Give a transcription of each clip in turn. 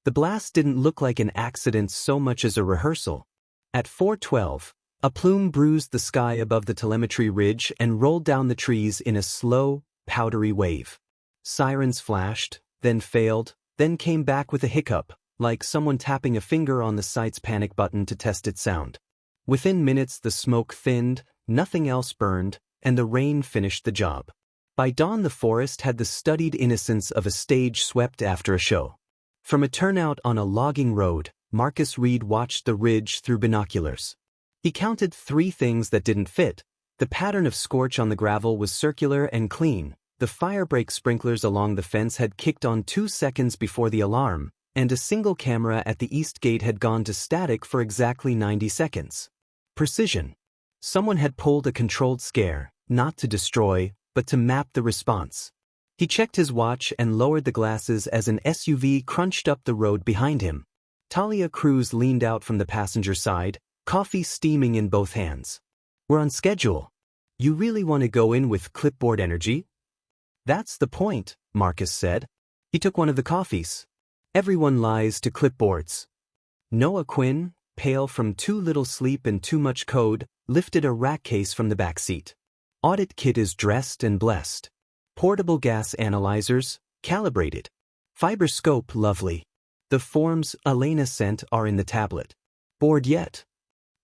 The blast didn't look like an accident so much as a rehearsal. At 4:12, a plume bruised the sky above the telemetry ridge and rolled down the trees in a slow, powdery wave. Sirens flashed, then failed, then came back with a hiccup, like someone tapping a finger on the site's panic button to test its sound. Within minutes the smoke thinned, nothing else burned, and the rain finished the job. By dawn the forest had the studied innocence of a stage swept after a show. From a turnout on a logging road, Marcus Reed watched the ridge through binoculars. He counted 3 things that didn't fit. The pattern of scorch on the gravel was circular and clean, the firebreak sprinklers along the fence had kicked on 2 seconds before the alarm, and a single camera at the east gate had gone to static for exactly 90 seconds. Precision. Someone had pulled a controlled scare, not to destroy, but to map the response. He checked his watch and lowered the glasses as an SUV crunched up the road behind him. Talia Cruz leaned out from the passenger side, coffee steaming in both hands. "We're on schedule. You really want to go in with clipboard energy?" "That's the point," Marcus said. He took one of the coffees. "Everyone lies to clipboards." Noah Quinn, pale from too little sleep and too much code, lifted a rack case from the back seat. "Audit kit is dressed and blessed. Portable gas analyzers, calibrated. Fiberscope lovely. The forms Elena sent are in the tablet." "Bored yet?"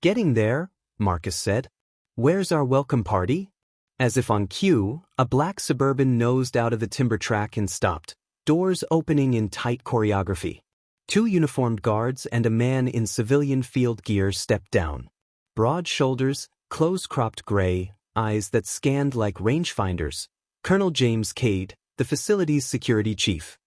"Getting there," Marcus said. "Where's our welcome party?" As if on cue, a black Suburban nosed out of the timber track and stopped, doors opening in tight choreography. 2 uniformed guards and a man in civilian field gear stepped down. Broad shoulders, close-cropped gray, eyes that scanned like rangefinders. Colonel James Cade, the facility's security chief.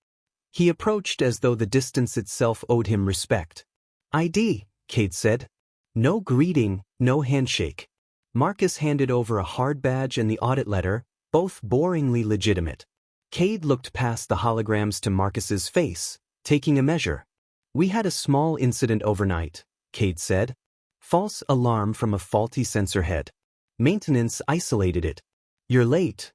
He approached as though the distance itself owed him respect. "ID," Cade said. No greeting, no handshake. Marcus handed over a hard badge and the audit letter, both boringly legitimate. Cade looked past the holograms to Marcus's face, taking a measure. "We had a small incident overnight," Cade said. "False alarm from a faulty sensor head. Maintenance isolated it. You're late."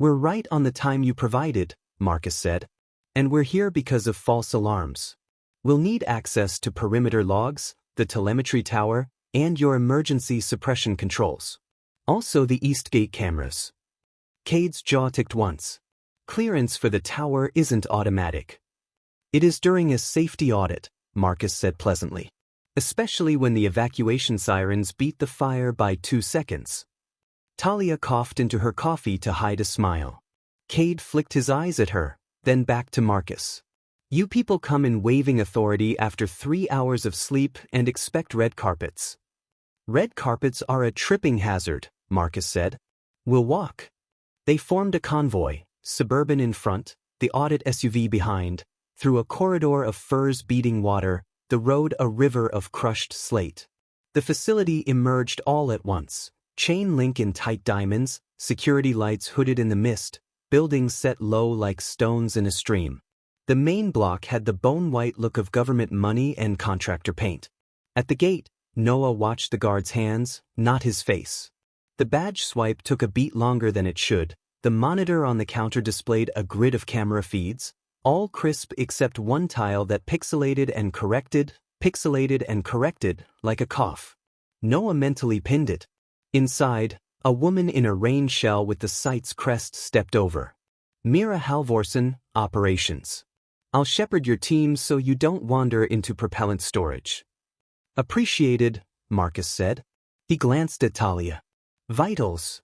"We're right on the time you provided," Marcus said. "And we're here because of false alarms. We'll need access to perimeter logs, the telemetry tower, and your emergency suppression controls. Also the East Gate cameras." Cade's jaw ticked once. "Clearance for the tower isn't automatic." "It is during a safety audit," Marcus said pleasantly. "Especially when the evacuation sirens beat the fire by 2 seconds. Talia coughed into her coffee to hide a smile. Cade flicked his eyes at her, then back to Marcus. "You people come in waving authority after 3 hours of sleep and expect red carpets." "Red carpets are a tripping hazard," Marcus said. "We'll walk." They formed a convoy, Suburban in front, the audit SUV behind, through a corridor of firs beating water, the road a river of crushed slate. The facility emerged all at once. Chain link in tight diamonds, security lights hooded in the mist, buildings set low like stones in a stream. The main block had the bone-white look of government money and contractor paint. At the gate, Noah watched the guard's hands, not his face. The badge swipe took a beat longer than it should. The monitor on the counter displayed a grid of camera feeds, all crisp except one tile that pixelated and corrected, like a cough. Noah mentally pinned it. Inside, a woman in a rain shell with the site's crest stepped over. "Mira Halvorsen, Operations. I'll shepherd your team so you don't wander into propellant storage." "Appreciated," Marcus said. He glanced at Talia. "Vitals."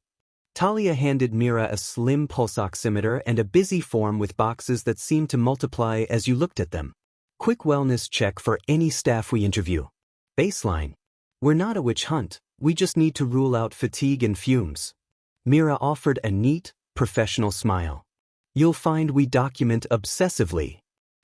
Talia handed Mira a slim pulse oximeter and a busy form with boxes that seemed to multiply as you looked at them. "Quick wellness check for any staff we interview. Baseline. We're not a witch hunt. We just need to rule out fatigue and fumes." Mira offered a neat, professional smile. "You'll find we document obsessively."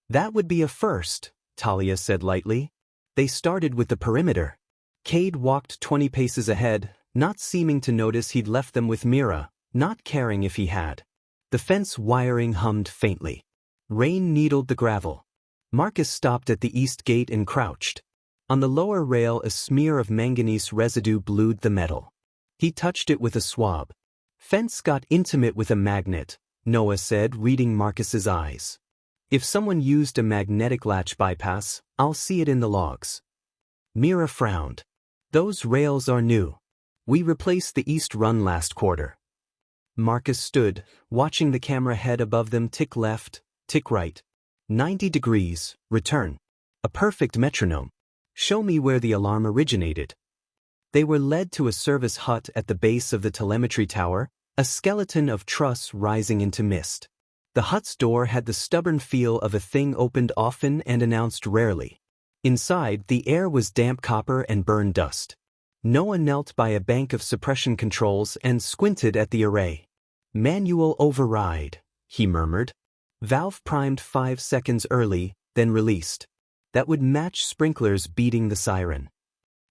"That would be a first," Talia said lightly. They started with the perimeter. Cade walked 20 paces ahead, not seeming to notice he'd left them with Mira, not caring if he had. The fence wiring hummed faintly. Rain needled the gravel. Marcus stopped at the east gate and crouched. On the lower rail a smear of manganese residue blued the metal. He touched it with a swab. "Fence got intimate with a magnet," Noah said, reading Marcus's eyes. If someone used a magnetic latch bypass, I'll see it in the logs. Mira frowned. Those rails are new. We replaced the east run last quarter. Marcus stood, watching the camera head above them tick left, tick right. 90 degrees, return. A perfect metronome. Show me where the alarm originated. They were led to a service hut at the base of the telemetry tower, a skeleton of truss rising into mist. The hut's door had the stubborn feel of a thing opened often and announced rarely. Inside, the air was damp copper and burned dust. Noah knelt by a bank of suppression controls and squinted at the array. Manual override, he murmured. Valve primed 5 seconds early, then released. That would match sprinklers beating the siren.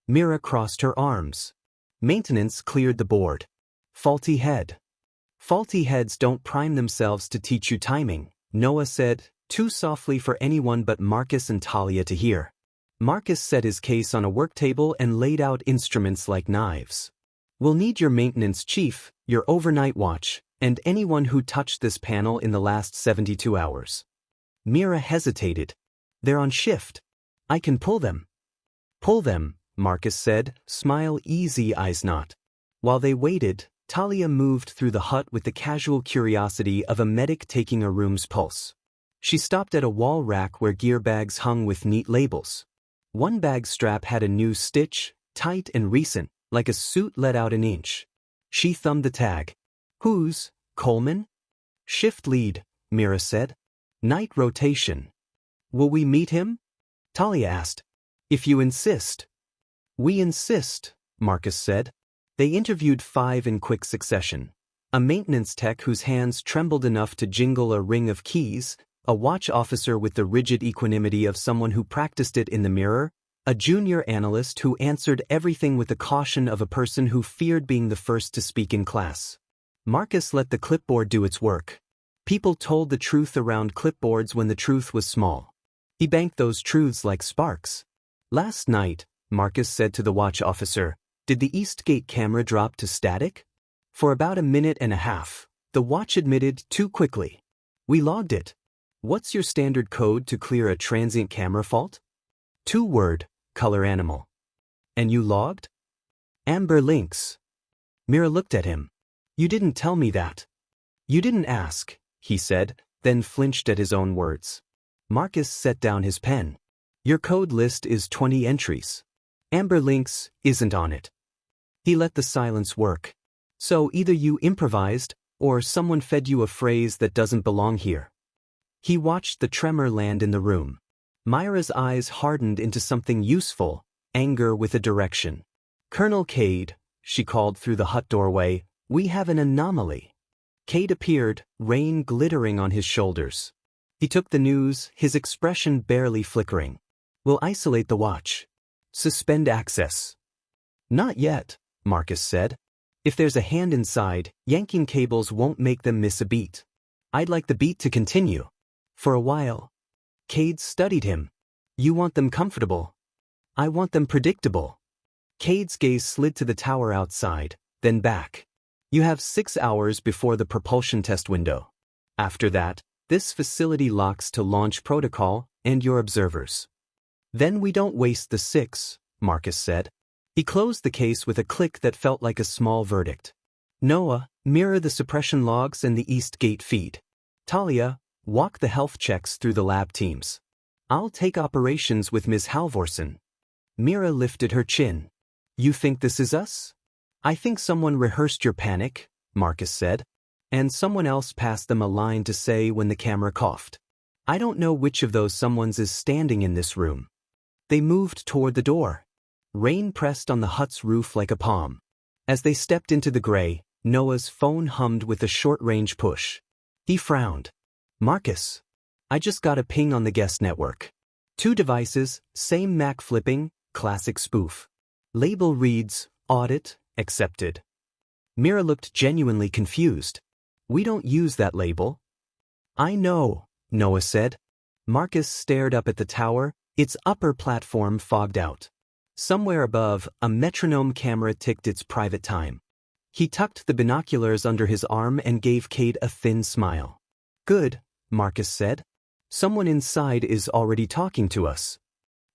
Mira crossed her arms. Maintenance cleared the board. Faulty head. Faulty heads don't prime themselves to teach you timing, Noah said, too softly for anyone but Marcus and Talia to hear. Marcus set his case on a work table and laid out instruments like knives. We'll need your maintenance chief, your overnight watch, and anyone who touched this panel in the last 72 hours. Mira hesitated. They're on shift. I can pull them. Pull them, Marcus said, smile easy eyes not. While they waited, Talia moved through the hut with the casual curiosity of a medic taking a room's pulse. She stopped at a wall rack where gear bags hung with neat labels. One bag strap had a new stitch, tight and recent, like a suit let out an inch. She thumbed the tag. Who's, Coleman? Shift lead, Mira said. Night rotation. Will we meet him? Talia asked. If you insist. We insist, Marcus said. They interviewed 5 in quick succession. A maintenance tech whose hands trembled enough to jingle a ring of keys, a watch officer with the rigid equanimity of someone who practiced it in the mirror, a junior analyst who answered everything with the caution of a person who feared being the first to speak in class. Marcus let the clipboard do its work. People told the truth around clipboards when the truth was small. He banked those truths like sparks. Last night, Marcus said to the watch officer, did the East Gate camera drop to static? For about a minute and a half, the watch admitted too quickly. We logged it. What's your standard code to clear a transient camera fault? 2-word, color animal. And you logged? Amber links. Mira looked at him. You didn't tell me that. You didn't ask, he said, then flinched at his own words. Marcus set down his pen. Your code list is 20 entries. Amber links isn't on it. He let the silence work. So either you improvised, or someone fed you a phrase that doesn't belong here. He watched the tremor land in the room. Myra's eyes hardened into something useful, anger with a direction. Colonel Cade, she called through the hut doorway, we have an anomaly. Cade appeared, rain glittering on his shoulders. He took the news, his expression barely flickering. We'll isolate the watch. Suspend access. Not yet, Marcus said. If there's a hand inside, yanking cables won't make them miss a beat. I'd like the beat to continue. For a while. Cade studied him. You want them comfortable. I want them predictable. Cade's gaze slid to the tower outside, then back. You have 6 hours before the propulsion test window. After that, this facility locks to launch protocol and your observers. Then we don't waste the 6, Marcus said. He closed the case with a click that felt like a small verdict. Noah, mirror the suppression logs and the East Gate feed. Talia, walk the health checks through the lab teams. I'll take operations with Ms. Halvorsen. Mira lifted her chin. You think this is us? I think someone rehearsed your panic, Marcus said. And someone else passed them a line to say when the camera coughed. I don't know which of those someones is standing in this room. They moved toward the door. Rain pressed on the hut's roof like a palm. As they stepped into the gray, Noah's phone hummed with a short-range push. He frowned. Marcus. I just got a ping on the guest network. 2 devices, same MAC flipping, classic spoof. Label reads, audit, accepted. Mira looked genuinely confused. We don't use that label. I know, Noah said. Marcus stared up at the tower, its upper platform fogged out. Somewhere above, a metronome camera ticked its private time. He tucked the binoculars under his arm and gave Cade a thin smile. Good, Marcus said. Someone inside is already talking to us.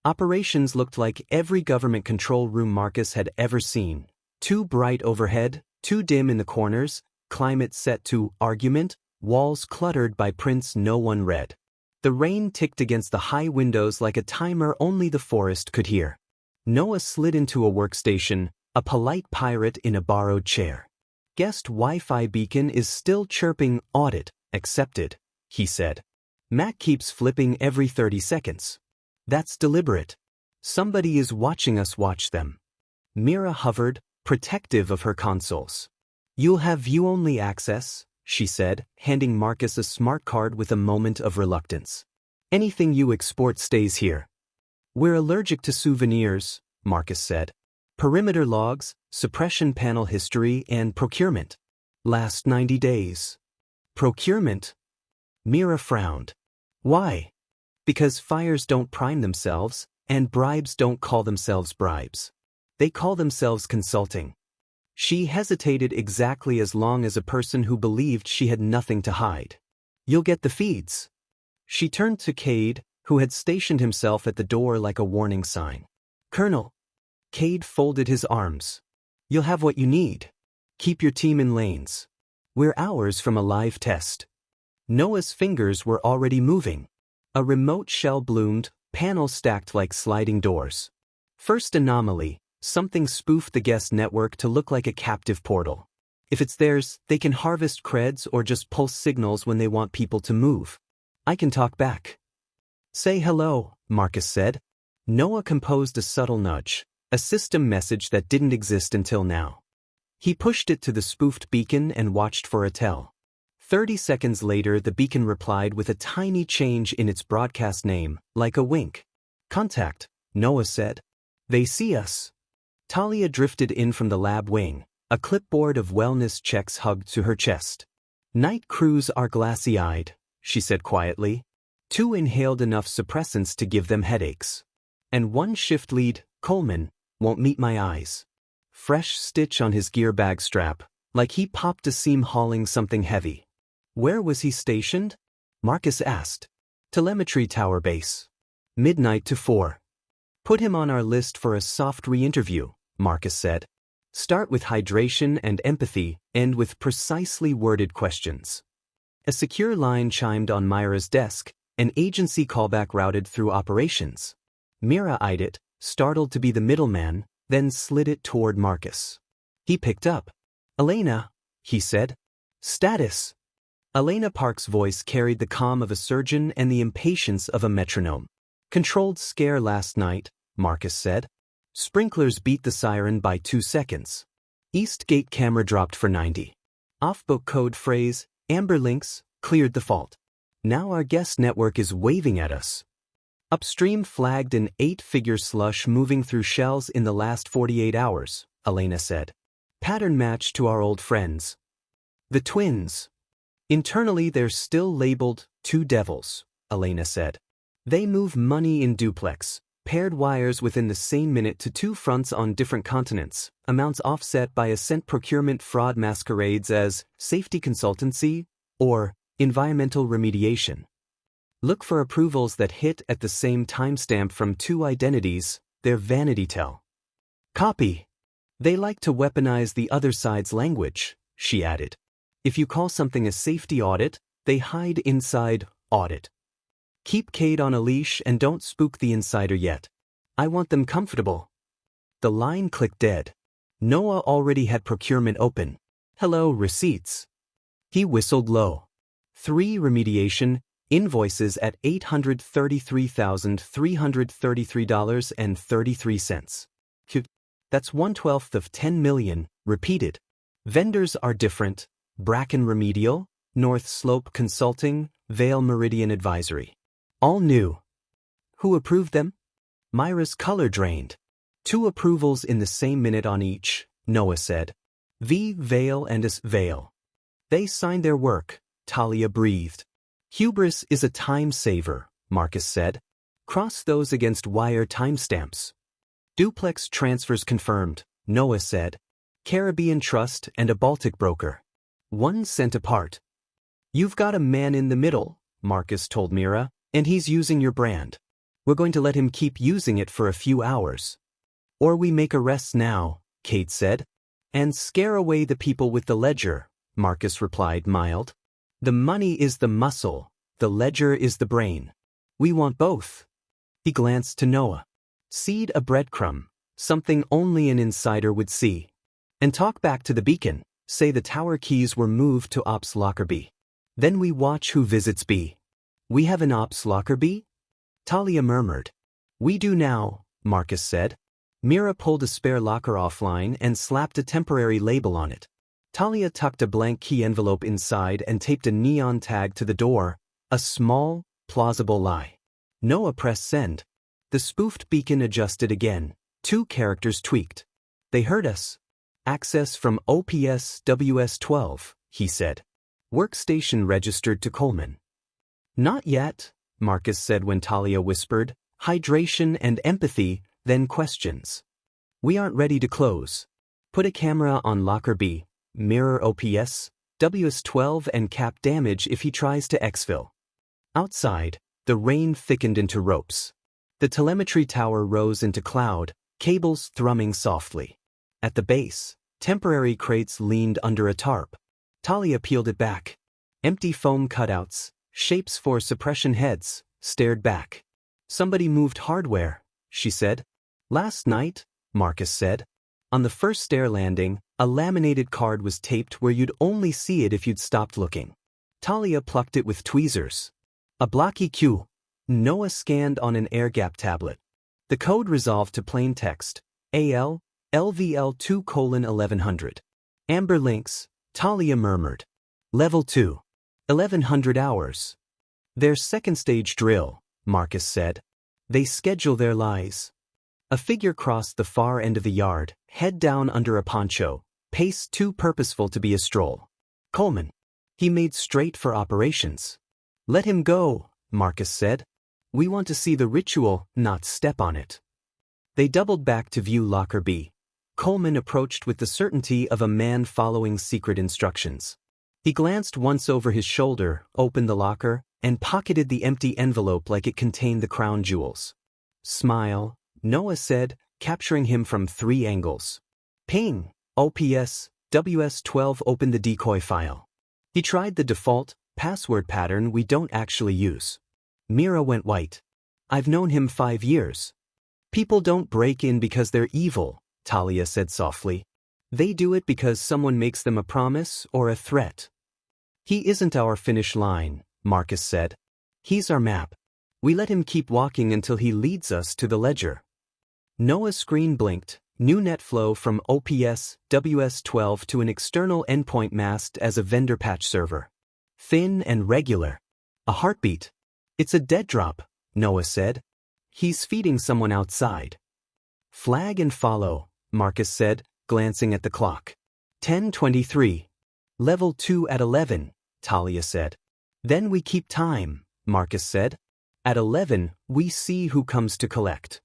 Operations looked like every government control room Marcus had ever seen. Too bright overhead, too dim in the corners, climate set to argument, walls cluttered by prints no one read. The rain ticked against the high windows like a timer only the forest could hear. Noah slid into a workstation, a polite pirate in a borrowed chair. Guest Wi-Fi beacon is still chirping audit, accepted, he said. Mac keeps flipping every 30 seconds. That's deliberate. Somebody is watching us watch them. Mira hovered, protective of her consoles. You'll have view-only access, she said, handing Marcus a smart card with a moment of reluctance. Anything you export stays here. We're allergic to souvenirs, Marcus said. Perimeter logs, suppression panel history, and procurement. Last 90 days. Procurement? Mira frowned. Why? Because fires don't prime themselves, and bribes don't call themselves bribes. They call themselves consulting. She hesitated exactly as long as a person who believed she had nothing to hide. You'll get the feeds. She turned to Cade, who had stationed himself at the door like a warning sign. Colonel. Cade folded his arms. You'll have what you need. Keep your team in lanes. We're hours from a live test. Noah's fingers were already moving. A remote shell bloomed, panels stacked like sliding doors. First anomaly, something spoofed the guest network to look like a captive portal. If it's theirs, they can harvest creds or just pulse signals when they want people to move. I can talk back. Say hello, Marcus said. Noah composed a subtle nudge, a system message that didn't exist until now. He pushed it to the spoofed beacon and watched for a tell. 30 seconds later the beacon replied with a tiny change in its broadcast name, like a wink. Contact, Noah said. They see us. Talia drifted in from the lab wing, a clipboard of wellness checks hugged to her chest. Night crews are glassy-eyed, she said quietly. 2 inhaled enough suppressants to give them headaches. And 1 shift lead, Coleman, won't meet my eyes. Fresh stitch on his gear bag strap, like he popped a seam hauling something heavy. Where was he stationed? Marcus asked. Telemetry tower base. Midnight to 4. Put him on our list for a soft re-interview, Marcus said. Start with hydration and empathy, end with precisely worded questions. A secure line chimed on Myra's desk, an agency callback routed through operations. Mira eyed it, startled to be the middleman, then slid it toward Marcus. He picked up. Elena, he said. Status. Elena Park's voice carried the calm of a surgeon and the impatience of a metronome. Controlled scare last night, Marcus said. Sprinklers beat the siren by 2 seconds. East gate camera dropped for 90. Off-book code phrase, Amber Links, cleared the fault. Now our guest network is waving at us. Upstream flagged an 8-figure slush moving through shells in the last 48 hours, Elena said. Pattern match to our old friends. The twins. Internally they're still labeled 2 devils, Elena said. They move money in duplex, paired wires within the same minute to 2 fronts on different continents, amounts offset by ascent procurement fraud masquerades as safety consultancy or environmental remediation. Look for approvals that hit at the same timestamp from 2 identities, their vanity tell. Copy. They like to weaponize the other side's language, she added. If you call something a safety audit, they hide inside audit. Keep Cade on a leash and don't spook the insider yet. I want them comfortable. The line clicked dead. Noah already had procurement open. Hello, receipts. He whistled low. 3 remediation, invoices at $833,333.33. That's 1/12 of 10 million, repeated. Vendors are different. Bracken Remedial, North Slope Consulting, Vale Meridian Advisory. All new. Who approved them? Myra's color drained. 2 approvals in the same minute on each, Noah said. V. Vale and S. Vale. They signed their work, Talia breathed. Hubris is a time saver, Marcus said. Cross those against wire timestamps. Duplex transfers confirmed, Noah said. Caribbean Trust and a Baltic broker. 1 cent apart. You've got a man in the middle, Marcus told Mira, And he's using your brand. We're going to let him keep using it for a few hours. Or we make arrests now, Kate said. And scare away the people with the ledger, Marcus replied, mild. The money is the muscle, the ledger is the brain. We want both. He glanced to Noah. Seed a breadcrumb, something only an insider would see. And talk back to the beacon, say the tower keys were moved to Ops Locker B. Then we watch who visits B. We have an Ops Locker B? Talia murmured. We do now, Marcus said. Mira pulled a spare locker offline and slapped a temporary label on it. Talia tucked a blank key envelope inside and taped a neon tag to the door, a small, plausible lie. Noah pressed send. The spoofed beacon adjusted again, 2 characters tweaked. They heard us. Access from OPS WS12, he said. Workstation registered to Coleman. Not yet, Marcus said when Talia whispered, hydration and empathy, then questions. We aren't ready to close. Put a camera on Locker B, mirror OPS, WS12 and cap damage if he tries to exfil. Outside, the rain thickened into ropes. The telemetry tower rose into cloud, cables thrumming softly. At the base, temporary crates leaned under a tarp. Talia peeled it back. Empty foam cutouts, shapes for suppression heads, stared back. Somebody moved hardware, she said. Last night, Marcus said. On the first stair landing, a laminated card was taped where you'd only see it if you'd stopped looking. Talia plucked it with tweezers. A blocky cue. Noah scanned on an air-gap tablet. The code resolved to plain text, AL, LVL2:1100. Amber links, Talia murmured. Level 2. 1100 hours. Their second stage drill, Marcus said. They schedule their lies. A figure crossed the far end of the yard, head down under a poncho, pace too purposeful to be a stroll. Coleman. He made straight for operations. Let him go, Marcus said. We want to see the ritual, not step on it. They doubled back to view Locker B. Coleman approached with the certainty of a man following secret instructions. He glanced once over his shoulder, opened the locker, and pocketed the empty envelope like it contained the crown jewels. Smile, Noah said, capturing him from 3 angles. Ping, OPS, WS12 opened the decoy file. He tried the default password pattern we don't actually use. Mira went white. I've known him 5 years. People don't break in because they're evil, Talia said softly. They do it because someone makes them a promise or a threat. He isn't our finish line, Marcus said. He's our map. We let him keep walking until he leads us to the ledger. Noah's screen blinked, new net flow from OPS WS12 to an external endpoint masked as a vendor patch server. Thin and regular. A heartbeat. It's a dead drop, Noah said. He's feeding someone outside. Flag and follow, Marcus said, glancing at the clock. 10:23. Level 2 at 11, Talia said. Then we keep time, Marcus said. At 11, we see who comes to collect.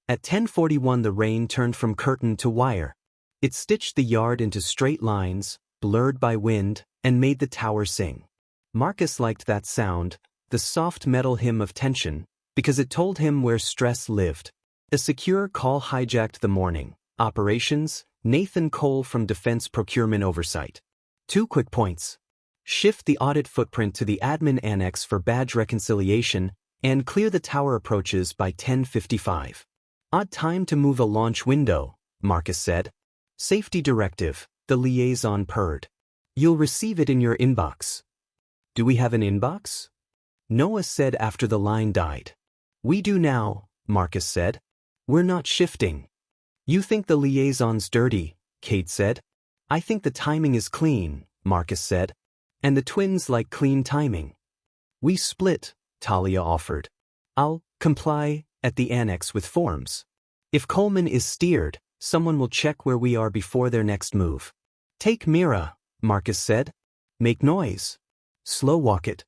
At 10:41 the rain turned from curtain to wire. It stitched the yard into straight lines, blurred by wind, and made the tower sing. Marcus liked that sound, the soft metal hymn of tension, because it told him where stress lived. A secure call hijacked the morning. Operations, Nathan Cole from Defense Procurement Oversight. 2 quick points. Shift the audit footprint to the admin annex for badge reconciliation, and clear the tower approaches by 10:55. Odd time to move a launch window, Marcus said. Safety directive, the liaison purred. You'll receive it in your inbox. Do we have an inbox? Noah said after the line died. We do now, Marcus said. We're not shifting. You think the liaison's dirty, Kate said. I think the timing is clean, Marcus said. And the twins like clean timing. We split, Talia offered. I'll comply at the annex with forms. If Coleman is steered, someone will check where we are before their next move. Take Mira, Marcus said. Make noise. Slow walk it.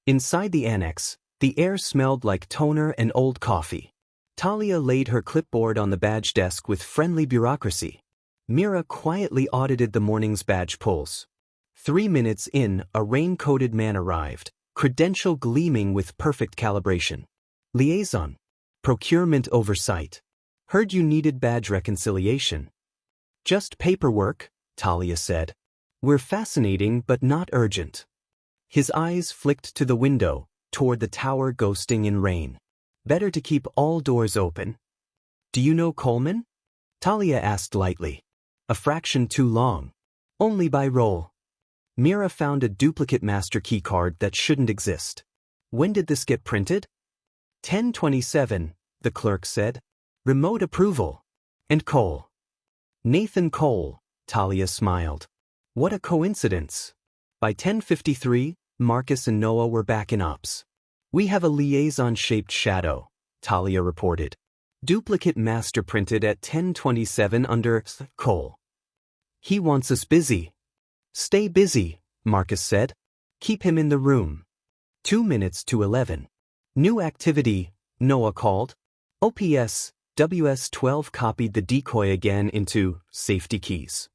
Inside the annex, the air smelled like toner and old coffee. Talia laid her clipboard on the badge desk with friendly bureaucracy. Mira quietly audited the morning's badge pulls. 3 minutes in, a rain-coated man arrived, Credential gleaming with perfect calibration. Liaison. Procurement oversight. Heard you needed badge reconciliation. Just paperwork, Talia said. We're fascinating but not urgent. His eyes flicked to the window, toward the tower ghosting in rain. Better to keep all doors open. Do you know Coleman? Talia asked lightly. A fraction too long. Only by roll. Mira found a duplicate master key card that shouldn't exist. When did this get printed? 10/27, the clerk said. Remote approval. And Cole. Nathan Cole, Talia smiled. What a coincidence. By 10:53, Marcus and Noah were back in ops. We have a liaison-shaped shadow, Talia reported. Duplicate master printed at 10:27 under Cole. He wants us busy. Stay busy, Marcus said. Keep him in the room. 2 minutes to 11. New activity, Noah called. OPS, WS-12 copied the decoy again into safety keys.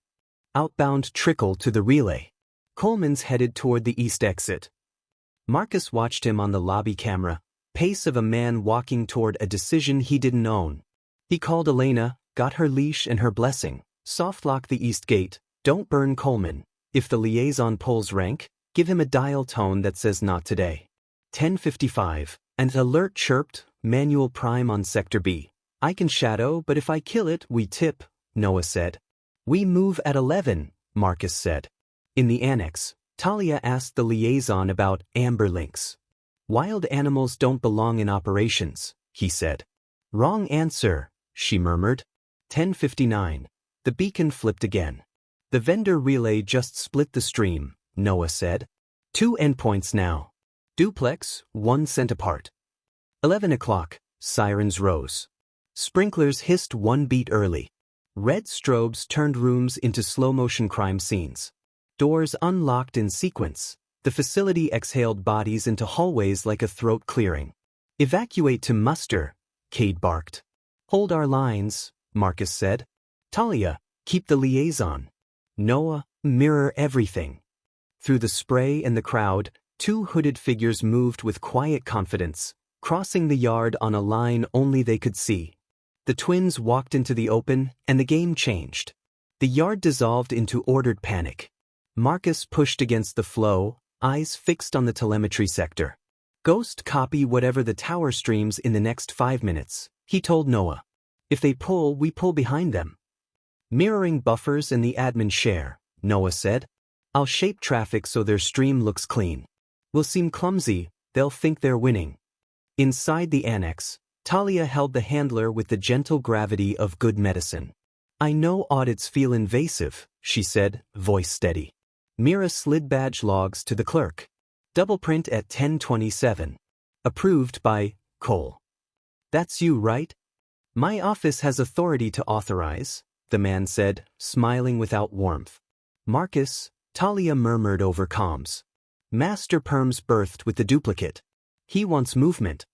Outbound trickle to the relay. Coleman's headed toward the east exit. Marcus watched him on the lobby camera, pace of a man walking toward a decision he didn't own. He called Elena, got her leash and her blessing, softlock the east gate, don't burn Coleman. If the liaison pulls rank, give him a dial tone that says not today. 10:55, and alert chirped, manual prime on Sector B. I can shadow, but if I kill it, we tip, Noah said. We move at 11, Marcus said. In the annex, Talia asked the liaison about amber links. Wild animals don't belong in operations, he said. Wrong answer, she murmured. 10:59. The beacon flipped again. The vendor relay just split the stream, Noah said. 2 endpoints now. Duplex, 1 cent apart. 11 o'clock, sirens rose. Sprinklers hissed 1 beat early. Red strobes turned rooms into slow-motion crime scenes. Doors unlocked in sequence. The facility exhaled bodies into hallways like a throat clearing. Evacuate to muster, Cade barked. Hold our lines, Marcus said. Talia, keep the liaison. Noah, mirror everything. Through the spray and the crowd, 2 hooded figures moved with quiet confidence, crossing the yard on a line only they could see. The twins walked into the open, and the game changed. The yard dissolved into ordered panic. Marcus pushed against the flow, eyes fixed on the telemetry sector. Ghost copy whatever the tower streams in the next 5 minutes, he told Noah. If they pull, we pull behind them. Mirroring buffers and the admin share, Noah said. I'll shape traffic so their stream looks clean. We'll seem clumsy, they'll think they're winning. Inside the annex, Talia held the handler with the gentle gravity of good medicine. I know audits feel invasive, she said, voice steady. Mira slid badge logs to the clerk. Double print at 10:27. Approved by Cole. That's you, right? My office has authority to authorize, the man said, smiling without warmth. Marcus, Talia murmured over comms. Master Perms birthed with the duplicate. He wants movement.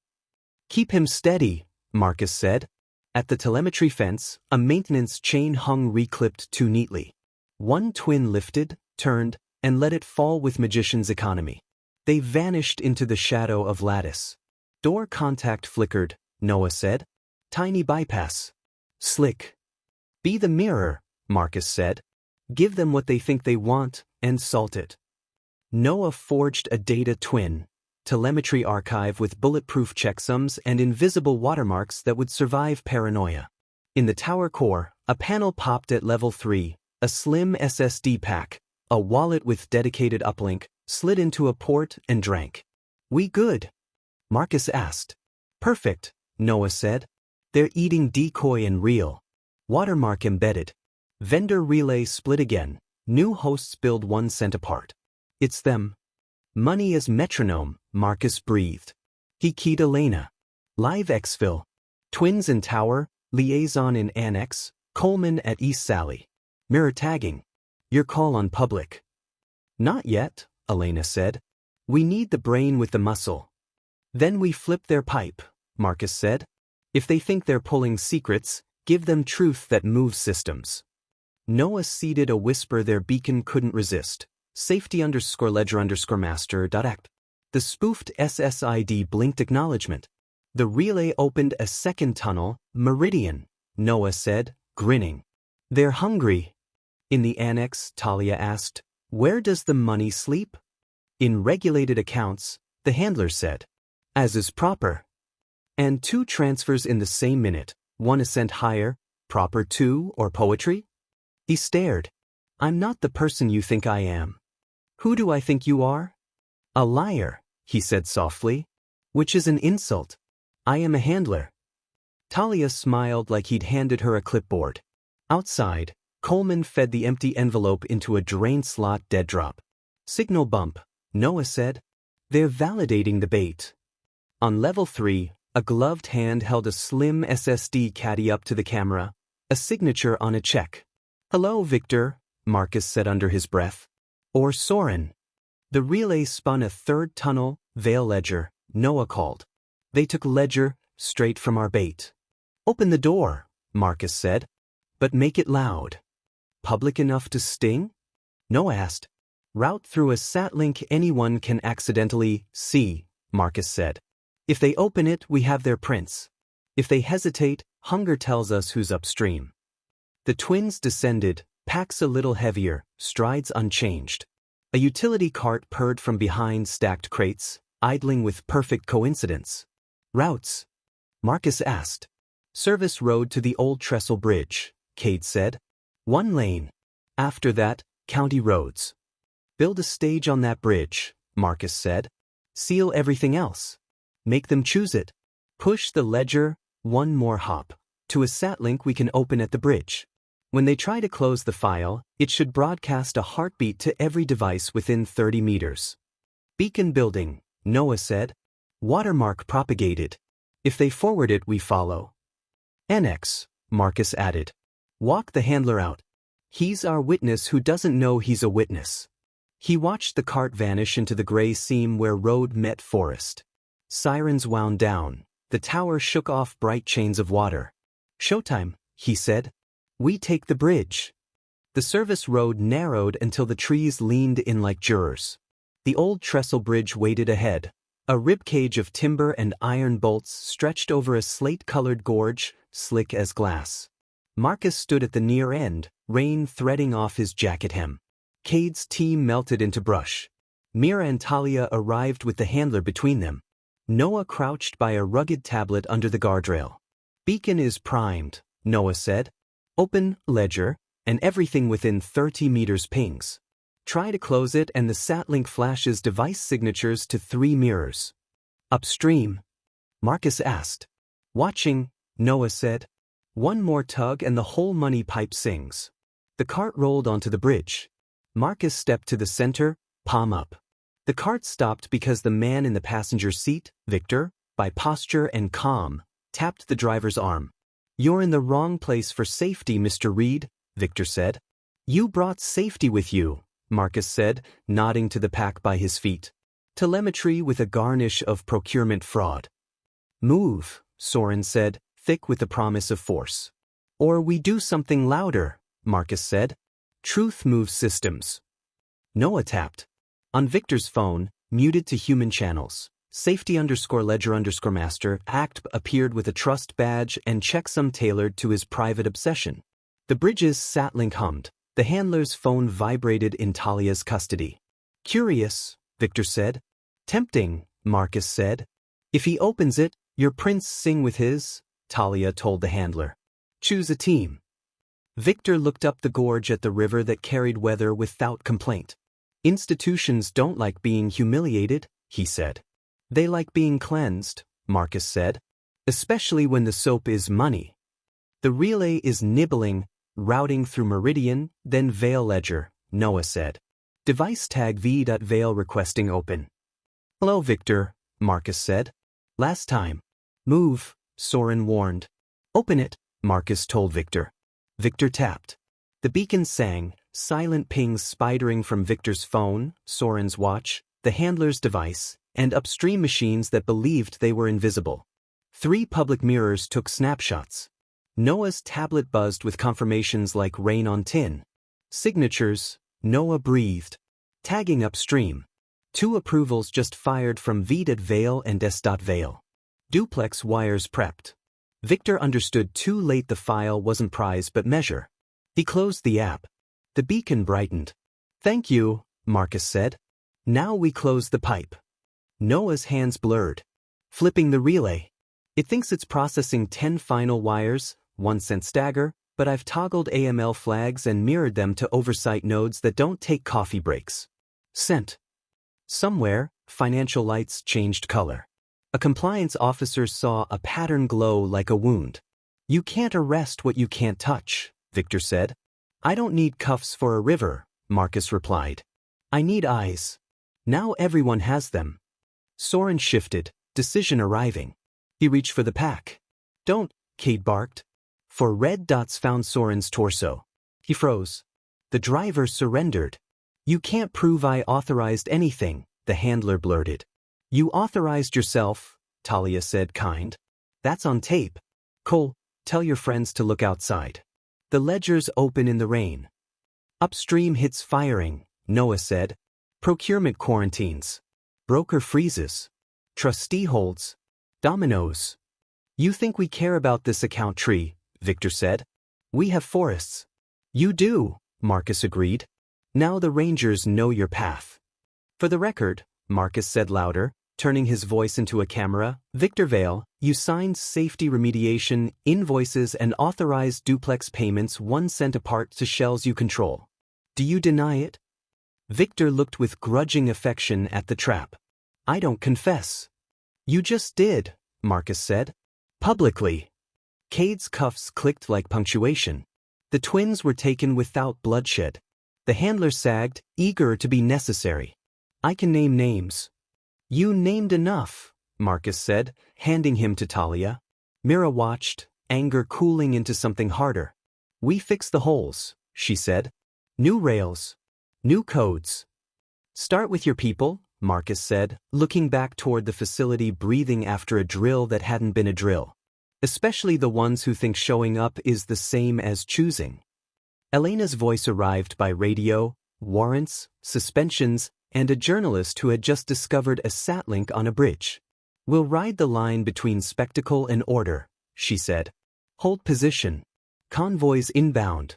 Keep him steady, Marcus said. At the telemetry fence, a maintenance chain hung reclipped too neatly. 1 twin lifted, turned, and let it fall with magician's economy. They vanished into the shadow of lattice. Door contact flickered, Noah said. Tiny bypass. Slick. Be the mirror, Marcus said. Give them what they think they want, and salt it. Noah forged a data twin, telemetry archive with bulletproof checksums and invisible watermarks that would survive paranoia. In the tower core, a panel popped at level 3, a slim SSD pack, a wallet with dedicated uplink, slid into a port and drank. We good? Marcus asked. Perfect, Noah said. They're eating decoy and real. Watermark embedded. Vendor relay split again. New hosts build 1 cent apart. It's them. Money as metronome, Marcus breathed. He keyed Elena. Live exfil. Twins in tower, liaison in annex, Coleman at East Sally. Mirror tagging. Your call on public. Not yet, Elena said. We need the brain with the muscle. Then we flip their pipe, Marcus said. If they think they're pulling secrets, give them truth that moves systems. Noah seeded a whisper their beacon couldn't resist. Safety_ledger_master.act. The spoofed SSID blinked acknowledgement. The relay opened a second tunnel, Meridian, Noah said, grinning. They're hungry. In the annex, Talia asked, where does the money sleep? In regulated accounts, the handler said. As is proper. And 2 transfers in the same minute, 1 a cent higher, proper too, or poetry? He stared. I'm not the person you think I am. Who do I think you are? A liar, he said softly. Which is an insult. I am a handler. Talia smiled like he'd handed her a clipboard. Outside, Coleman fed the empty envelope into a drain slot dead drop. Signal bump, Noah said. They're validating the bait. On level 3, a gloved hand held a slim SSD caddy up to the camera, a signature on a check. Hello, Victor, Marcus said under his breath. Or Soren. The relay spun a third tunnel, Vale Ledger, Noah called. They took Ledger, straight from our bait. Open the door, Marcus said. But make it loud. Public enough to sting? Noah asked. Route through a satlink anyone can accidentally see, Marcus said. If they open it, we have their prints. If they hesitate, hunger tells us who's upstream. The twins descended, packs a little heavier, strides unchanged. A utility cart purred from behind stacked crates, idling with perfect coincidence. Routes? Marcus asked. Service road to the old trestle bridge, Cade said. 1 lane. After that, county roads. Build a stage on that bridge, Marcus said. Seal everything else. Make them choose it. Push the ledger, 1 more hop, to a satlink we can open at the bridge. When they try to close the file, it should broadcast a heartbeat to every device within 30 meters. Beacon building, Noah said. Watermark propagated. If they forward it, we follow. Annex, Marcus added. Walk the handler out. He's our witness who doesn't know he's a witness. He watched the cart vanish into the gray seam where road met forest. Sirens wound down. The tower shook off bright chains of water. Showtime, he said. We take the bridge. The service road narrowed until the trees leaned in like jurors. The old trestle bridge waited ahead. A ribcage of timber and iron bolts stretched over a slate-colored gorge, slick as glass. Marcus stood at the near end, rain threading off his jacket hem. Cade's team melted into brush. Mira and Talia arrived with the handler between them. Noah crouched by a rugged tablet under the guardrail. Beacon is primed, Noah said. Open ledger, and everything within 30 meters pings. Try to close it and the satlink flashes device signatures to 3 mirrors. Upstream? Marcus asked. Watching, Noah said. 1 more tug and the whole money pipe sings. The cart rolled onto the bridge. Marcus stepped to the center, palm up. The cart stopped because the man in the passenger seat, Victor, by posture and calm, tapped the driver's arm. You're in the wrong place for safety, Mr. Reed, Victor said. You brought safety with you, Marcus said, nodding to the pack by his feet. Telemetry with a garnish of procurement fraud. Move, Soren said, thick with the promise of force. Or we do something louder, Marcus said. Truth moves systems. Noah tapped. On Victor's phone, muted to human channels, safety_ledger_master act appeared with a trust badge and checksum tailored to his private obsession. The bridge's satlink hummed. The handler's phone vibrated in Talia's custody. Curious, Victor said. Tempting, Marcus said. If he opens it, your prince sing with his, Talia told the handler. Choose a team. Victor looked up the gorge at the river that carried weather without complaint. Institutions don't like being humiliated, he said. They like being cleansed, Marcus said. Especially when the soap is money. The relay is nibbling, routing through Meridian, then Vale Ledger, Noah said. Device tag v.vale requesting open. Hello, Victor, Marcus said. Last time. Move, Soren warned. Open it, Marcus told Victor. Victor tapped. The beacon sang, silent pings spidering from Victor's phone, Soren's watch, the handler's device, and upstream machines that believed they were invisible. 3 public mirrors took snapshots. Noah's tablet buzzed with confirmations like rain on tin. Signatures, Noah breathed. Tagging upstream. 2 approvals just fired from v.vale and s.vale. Duplex wires prepped. Victor understood too late the file wasn't prize but measure. He closed the app. The beacon brightened. Thank you, Marcus said. Now we close the pipe. Noah's hands blurred. Flipping the relay. It thinks it's processing 10 final wires, 1 cent stagger, but I've toggled AML flags and mirrored them to oversight nodes that don't take coffee breaks. Sent. Somewhere, financial lights changed color. A compliance officer saw a pattern glow like a wound. You can't arrest what you can't touch, Victor said. I don't need cuffs for a river, Marcus replied. I need eyes. Now everyone has them. Soren shifted, decision arriving. He reached for the pack. Don't, Cade barked. 4 red dots found Soren's torso. He froze. The driver surrendered. You can't prove I authorized anything, the handler blurted. You authorized yourself, Talia said, kind. That's on tape. Cole, tell your friends to look outside. The ledgers open in the rain. Upstream hits firing, Noah said. Procurement quarantines. Broker freezes. Trustee holds. Dominoes. You think we care about this account tree, Victor said. We have forests. You do, Marcus agreed. Now the rangers know your path. For the record, Marcus said louder, turning his voice into a camera, Victor Vale, you signed safety remediation, invoices and authorized duplex payments 1 cent apart to shells you control. Do you deny it? Victor looked with grudging affection at the trap. I don't confess. You just did, Marcus said. Publicly. Cade's cuffs clicked like punctuation. The twins were taken without bloodshed. The handler sagged, eager to be necessary. I can name names. You named enough, Marcus said, handing him to Talia. Mira watched, anger cooling into something harder. We fixed the holes, she said. New rails. New codes. Start with your people, Marcus said, looking back toward the facility, breathing after a drill that hadn't been a drill. Especially the ones who think showing up is the same as choosing. Elena's voice arrived by radio, warrants, suspensions, and a journalist who had just discovered a sat-link on a bridge. We'll ride the line between spectacle and order, she said. Hold position. Convoys inbound.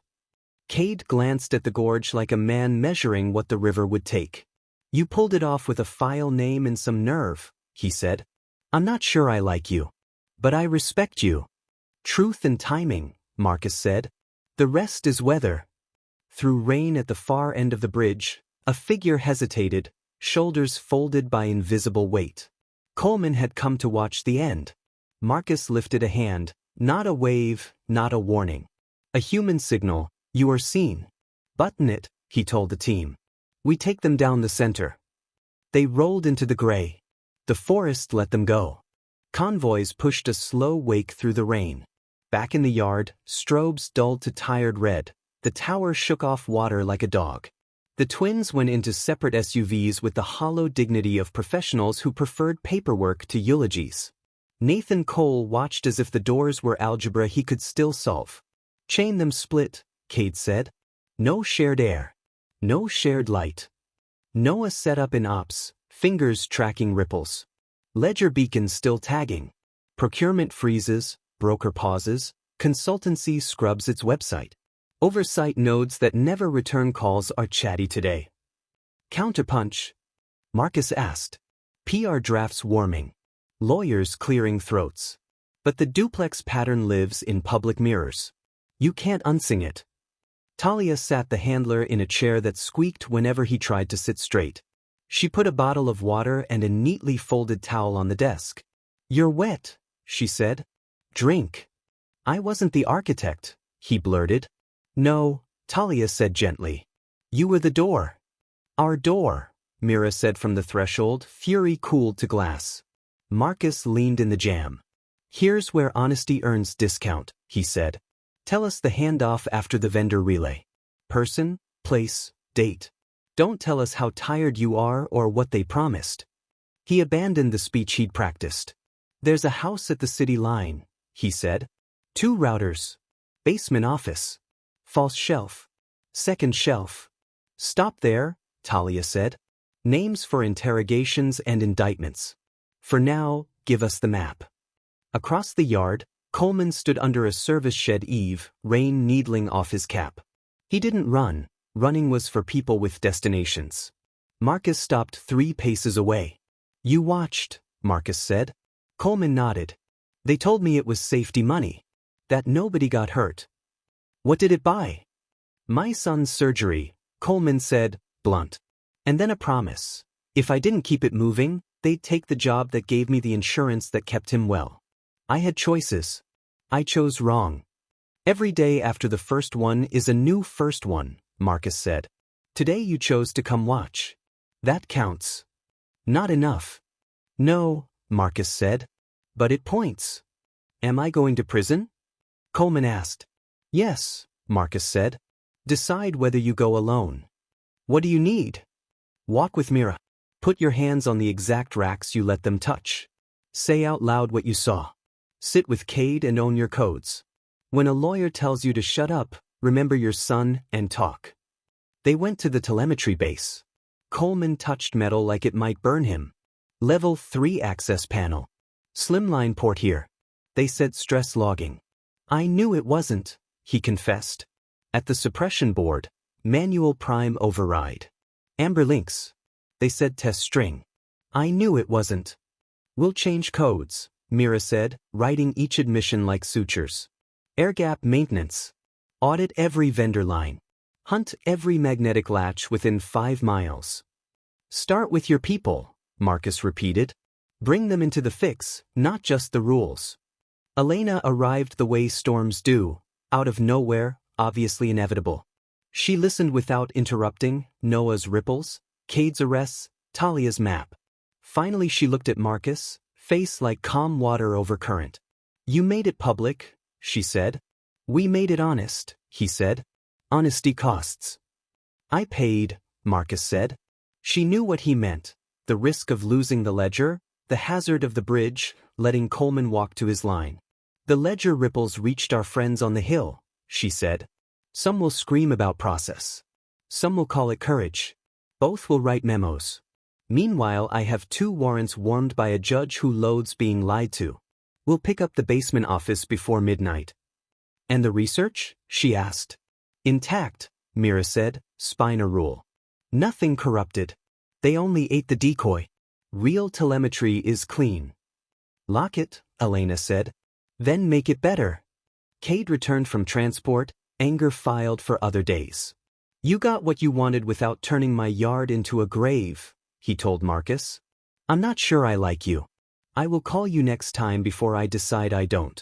Cade glanced at the gorge like a man measuring what the river would take. You pulled it off with a file name and some nerve, he said. I'm not sure I like you. But I respect you. Truth and timing, Marcus said. The rest is weather. Through rain at the far end of the bridge, a figure hesitated, shoulders folded by invisible weight. Coleman had come to watch the end. Marcus lifted a hand, not a wave, not a warning. A human signal, you are seen. Button it, he told the team. We take them down the center. They rolled into the gray. The forest let them go. Convoys pushed a slow wake through the rain. Back in the yard, strobes dulled to tired red. The tower shook off water like a dog. The twins went into separate SUVs with the hollow dignity of professionals who preferred paperwork to eulogies. Nathan Cole watched as if the doors were algebra he could still solve. Chain them split, Cade said. No shared air. No shared light. Noah set up in ops, fingers tracking ripples. Ledger beacons still tagging. Procurement freezes, broker pauses, consultancy scrubs its website. Oversight nodes that never return calls are chatty today. Counterpunch? Marcus asked. PR drafts warming. Lawyers clearing throats. But the duplex pattern lives in public mirrors. You can't unsing it. Talia sat the handler in a chair that squeaked whenever he tried to sit straight. She put a bottle of water and a neatly folded towel on the desk. You're wet, she said. Drink. I wasn't the architect, he blurted. No, Talia said gently. You were the door. Our door, Mira said from the threshold, fury cooled to glass. Marcus leaned in the jam. Here's where honesty earns discount, he said. Tell us the handoff after the vendor relay. Person, place, date. Don't tell us how tired you are or what they promised. He abandoned the speech he'd practiced. There's a house at the city line, he said. 2 routers. Basement office. False shelf. Second shelf. Stop there, Talia said. Names for interrogations and indictments. For now, give us the map. Across the yard, Coleman stood under a service shed eave, rain needling off his cap. He didn't run. Running was for people with destinations. Marcus stopped 3 paces away. You watched, Marcus said. Coleman nodded. They told me it was safety money. That nobody got hurt. What did it buy? My son's surgery, Coleman said, blunt. And then a promise. If I didn't keep it moving, they'd take the job that gave me the insurance that kept him well. I had choices. I chose wrong. Every day after the first one is a new first one, Marcus said. Today you chose to come watch. That counts. Not enough. No, Marcus said. But it points. Am I going to prison? Coleman asked. Yes, Marcus said. Decide whether you go alone. What do you need? Walk with Mira. Put your hands on the exact racks you let them touch. Say out loud what you saw. Sit with Cade and own your codes. When a lawyer tells you to shut up, remember your son and talk. They went to the telemetry base. Coleman touched metal like it might burn him. Level 3 access panel. Slimline port here. They said stress logging. I knew it wasn't, he confessed. At the suppression board, manual prime override. Amber links. They said test string. I knew it wasn't. We'll change codes, Mira said, writing each admission like sutures. Air gap maintenance. Audit every vendor line. Hunt every magnetic latch within 5 miles. Start with your people, Marcus repeated. Bring them into the fix, not just the rules. Elena arrived the way storms do, out of nowhere, obviously inevitable. She listened without interrupting, Noah's ripples, Cade's arrests, Talia's map. Finally she looked at Marcus, face like calm water over current. You made it public, she said. We made it honest, he said. Honesty costs. I paid, Marcus said. She knew what he meant, the risk of losing the ledger, the hazard of the bridge, letting Coleman walk to his line. The ledger ripples reached our friends on the hill, she said. Some will scream about process. Some will call it courage. Both will write memos. Meanwhile, I have 2 warrants warned by a judge who loathes being lied to. We'll pick up the basement office before midnight. And the research? She asked. Intact, Mira said, Spina rule. Nothing corrupted. They only ate the decoy. Real telemetry is clean. Lock it, Elena said. Then make it better. Cade returned from transport, anger filed for other days. You got what you wanted without turning my yard into a grave, he told Marcus. I'm not sure I like you. I will call you next time before I decide I don't.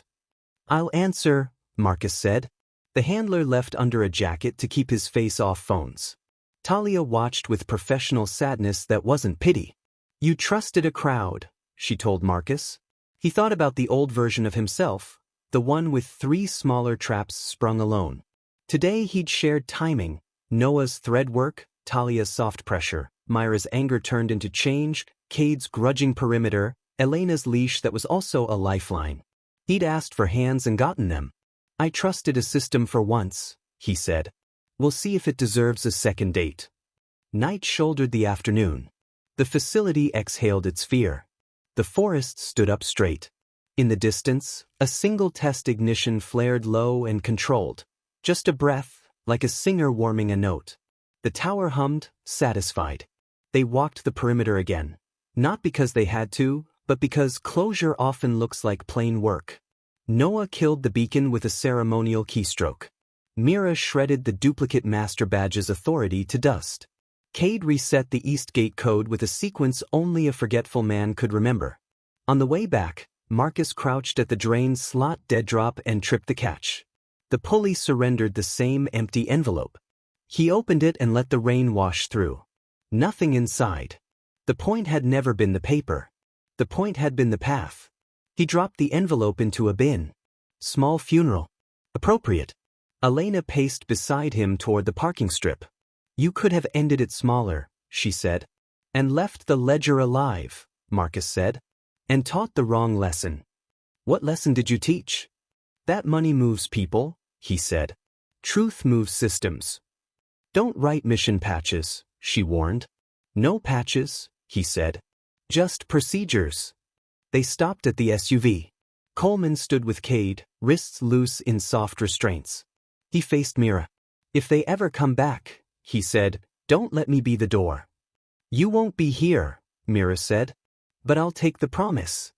I'll answer, Marcus said. The handler left under a jacket to keep his face off phones. Talia watched with professional sadness that wasn't pity. You trusted a crowd, she told Marcus. He thought about the old version of himself, the one with 3 smaller traps sprung alone. Today he'd shared timing, Noah's thread work, Talia's soft pressure, Myra's anger turned into change, Cade's grudging perimeter, Elena's leash that was also a lifeline. He'd asked for hands and gotten them. I trusted a system for once, he said. We'll see if it deserves a second date. Night shouldered the afternoon. The facility exhaled its fear. The forest stood up straight. In the distance, a single test ignition flared low and controlled. Just a breath, like a singer warming a note. The tower hummed, satisfied. They walked the perimeter again. Not because they had to, but because closure often looks like plain work. Noah killed the beacon with a ceremonial keystroke. Mira shredded the duplicate master badge's authority to dust. Cade reset the East Gate code with a sequence only a forgetful man could remember. On the way back, Marcus crouched at the drain slot dead drop and tripped the catch. The pulley surrendered the same empty envelope. He opened it and let the rain wash through. Nothing inside. The point had never been the paper. The point had been the path. He dropped the envelope into a bin. Small funeral. Appropriate. Elena paced beside him toward the parking strip. You could have ended it smaller, she said. And left the ledger alive, Marcus said. And taught the wrong lesson. What lesson did you teach? That money moves people, he said. Truth moves systems. Don't write mission patches, she warned. No patches, he said. Just procedures. They stopped at the SUV. Coleman stood with Cade, wrists loose in soft restraints. He faced Mira. If they ever come back, he said, don't let me be the door. You won't be here, Mira said. But I'll take the promise.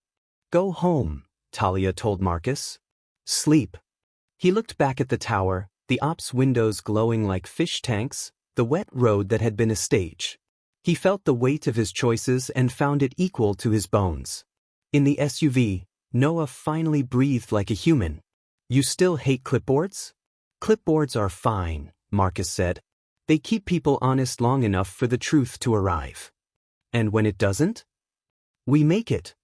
Go home, Talia told Marcus. Sleep. He looked back at the tower, the ops windows glowing like fish tanks, the wet road that had been a stage. He felt the weight of his choices and found it equal to his bones. In the SUV, Noah finally breathed like a human. You still hate clipboards? Clipboards are fine, Marcus said. They keep people honest long enough for the truth to arrive. And when it doesn't? We make it.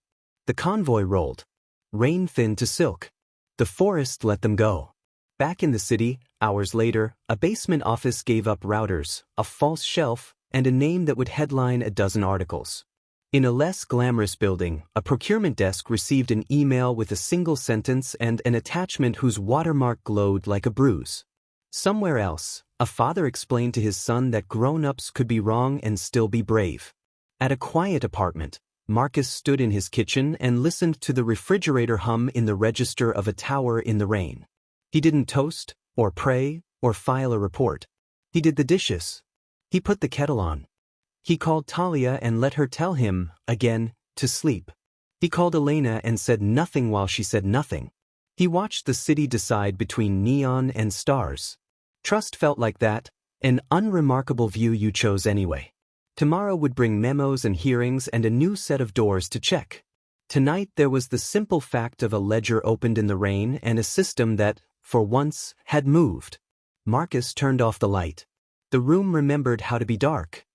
The convoy rolled. Rain thinned to silk. The forest let them go. Back in the city, hours later, a basement office gave up routers, a false shelf, and a name that would headline a dozen articles. In a less glamorous building, a procurement desk received an email with a single sentence and an attachment whose watermark glowed like a bruise. Somewhere else, a father explained to his son that grown-ups could be wrong and still be brave. At a quiet apartment, Marcus stood in his kitchen and listened to the refrigerator hum in the register of a tower in the rain. He didn't toast, or pray, or file a report. He did the dishes. He put the kettle on. He called Talia and let her tell him, again, to sleep. He called Elena and said nothing while she said nothing. He watched the city decide between neon and stars. Trust felt like that, an unremarkable view you chose anyway. Tomorrow would bring memos and hearings and a new set of doors to check. Tonight there was the simple fact of a ledger opened in the rain and a system that, for once, had moved. Marcus turned off the light. The room remembered how to be dark.